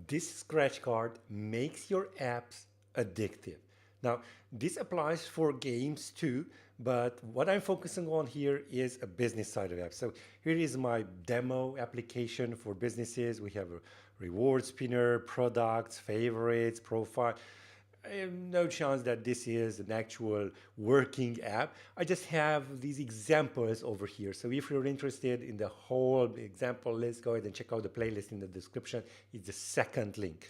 This scratch card makes your apps addictive. Now, this applies for games too, but what I'm focusing on here is a business side of apps. So here is my demo application for businesses. We have a reward spinner, products, favorites, profile. I have no chance that this is an actual working app. I just have these examples over here. So if you're interested in the whole example list, go ahead and check out the playlist in the description. It's the second link.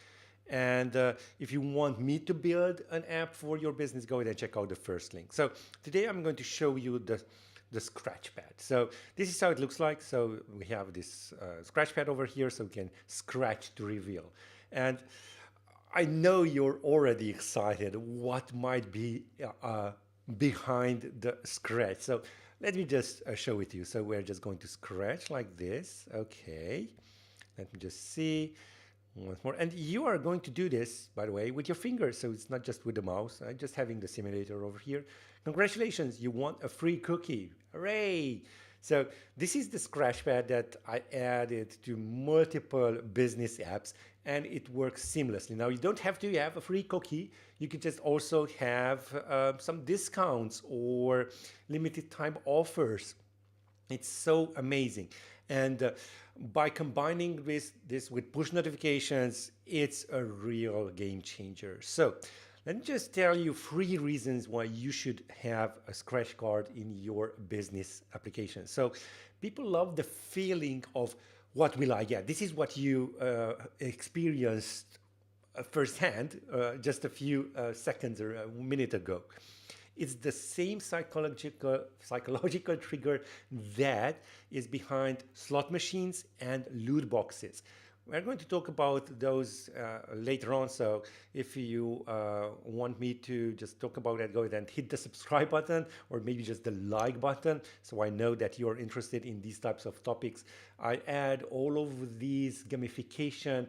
And if you want me to build an app for your business, go ahead and check out the first link. So today I'm going to show you the scratch pad. So this is how it looks like. So we have this scratch pad over here, so we can scratch to reveal. And I know you're already excited what might be behind the scratch. So let me just show it to you. So we're just going to scratch like this. Okay. Let me just see. Once more. And you are going to do this, by the way, with your fingers. So it's not just with the mouse. I'm just having the simulator over here. Congratulations, you want a free cookie. Hooray! So this is the scratch pad that I added to multiple business apps, and it works seamlessly. Now, you don't have to have a free cookie. You can just also have some discounts or limited time offers. It's so amazing. And by combining this with push notifications, it's a real game changer. So let me just tell you 3 reasons why you should have a scratch card in your business application. So people love the feeling of what will I get? This is what you experienced firsthand just a few seconds or a minute ago. It's the same psychological trigger that is behind slot machines and loot boxes. We're going to talk about those later on. So if you want me to just talk about that, go ahead and hit the subscribe button or maybe just the like button, so I know that you're interested in these types of topics. I add all of these gamification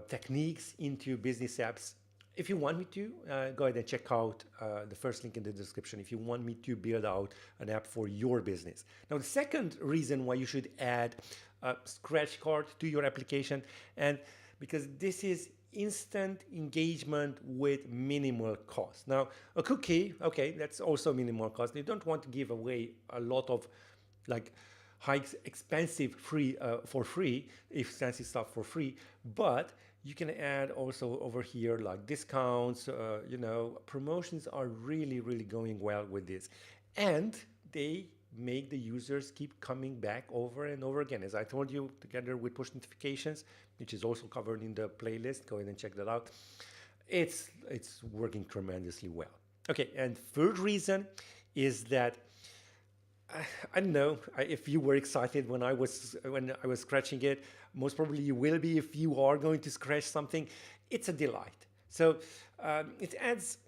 techniques into business apps. If you want me to, go ahead and check out the first link in the description if you want me to build out an app for your business. Now, the second reason why you should add a scratch card to your application, and because this is instant engagement with minimal cost. Now, a cookie, okay, that's also minimal cost. You don't want to give away a lot of like high expensive for free, expensive stuff for free, but you can add also over here like discounts, promotions are really going well with this. And they make the users keep coming back over and over again. As I told you, together with push notifications, which is also covered in the playlist, go ahead and check that out. It's working tremendously well. Okay, and third reason is that I don't know if you were excited when I was scratching it. Most probably you will be if you are going to scratch something. It's a delight. So it adds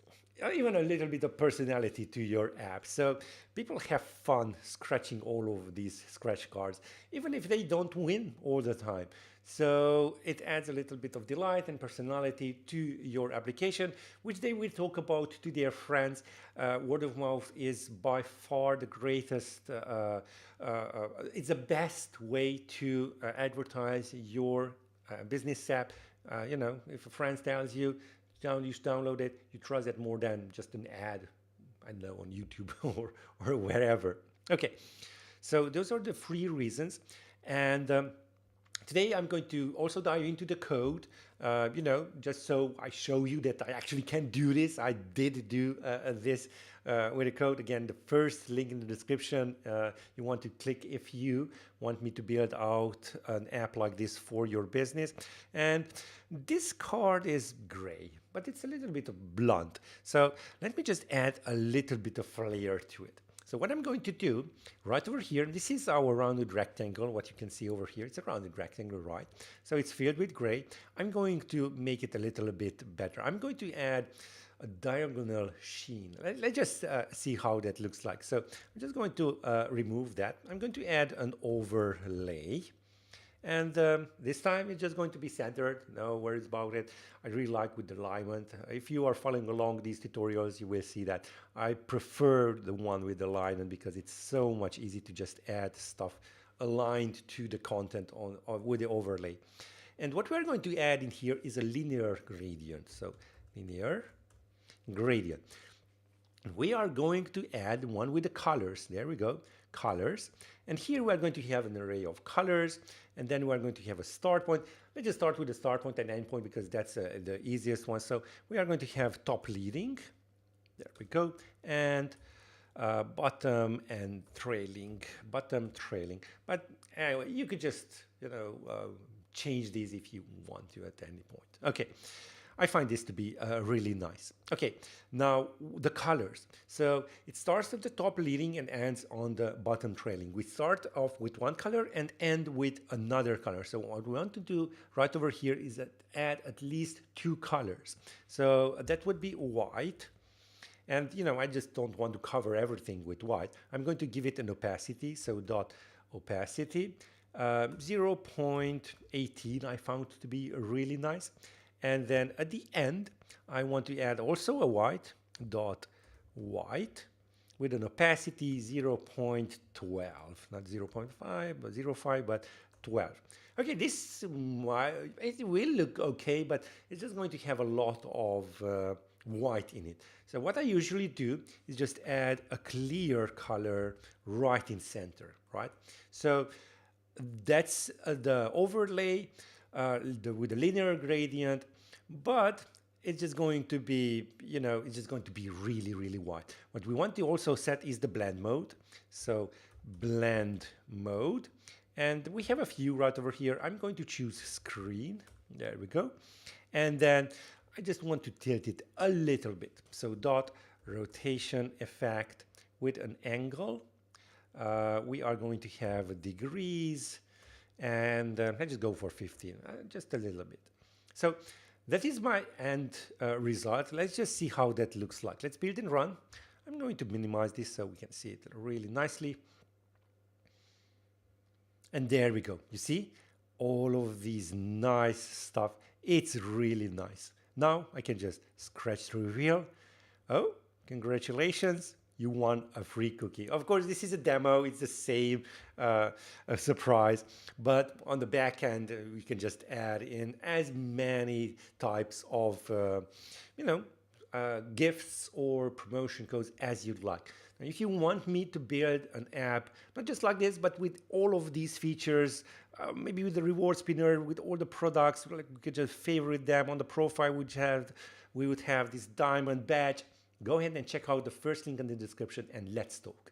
even a little bit of personality to your app. So people have fun scratching all of these scratch cards, even if they don't win all the time. So it adds a little bit of delight and personality to your application, which they will talk about to their friends. Word of mouth is by far the greatest, it's the best way to advertise your business app. If a friend tells you, you should download it, you trust it more than just an ad, I don't know, on YouTube or wherever. Okay, so those are the 3 reasons. And today I'm going to also dive into the code, just so I show you that I actually can do this. I did do this with the code. Again, the first link in the description, you want to click if you want me to build out an app like this for your business. And this card is gray, but it's a little bit blunt. So let me just add a little bit of flair to it. So what I'm going to do right over here, this is our rounded rectangle, what you can see over here. It's a rounded rectangle, right? So it's filled with gray. I'm going to make it a little bit better. I'm going to add a diagonal sheen. Let's just see how that looks like. So I'm just going to remove that. I'm going to add an overlay. And this time it's just going to be centered, no worries about it. I really like with the alignment. If you are following along these tutorials, you will see that I prefer the one with the alignment because it's so much easy to just add stuff aligned to the content with the overlay. And what we're going to add in here is a linear gradient. So linear gradient. We are going to add one with the colors. There we go, colors. And here we are going to have an array of colors, and then we are going to have a start point. Let's just start with the start point and end point because that's the easiest one. So we are going to have top leading. There we go. And bottom and trailing, bottom trailing. But anyway, you could just, change these if you want to at any point. Okay. I find this to be really nice. Okay, now the colors. So it starts at the top leading and ends on the bottom trailing. We start off with one color and end with another color. So what we want to do right over here is add at least two colors. So that would be white. And I just don't want to cover everything with white. I'm going to give it an opacity. So dot opacity 0.18 I found to be really nice. And then at the end, I want to add also a white, dot white, with an opacity 0.12, not 0.5, but 0.5, but 12. Okay, this, it will look okay, but it's just going to have a lot of white in it. So what I usually do is just add a clear color right in center, right? So that's the overlay. With a linear gradient, but it's just going to be, it's just going to be really, really white. What we want to also set is the blend mode. So blend mode, and we have a few right over here. I'm going to choose screen. There we go. And then I just want to tilt it a little bit. So dot rotation effect with an angle. We are going to have degrees. And let's just go for 15, just a little bit. So that is my end result. Let's just see how that looks like. Let's build and run. I'm going to minimize this so we can see it really nicely. And there we go. You see all of these nice stuff. It's really nice. Now I can just scratch through here. Oh, congratulations. You won a free cookie. Of course, this is a demo. It's the same surprise. But on the back end, we can just add in as many types of, gifts or promotion codes as you'd like. Now, if you want me to build an app, not just like this, but with all of these features, maybe with the reward spinner, with all the products, like we could just favorite them on the profile, we would have this diamond badge. Go ahead and check out the first link in the description and let's talk.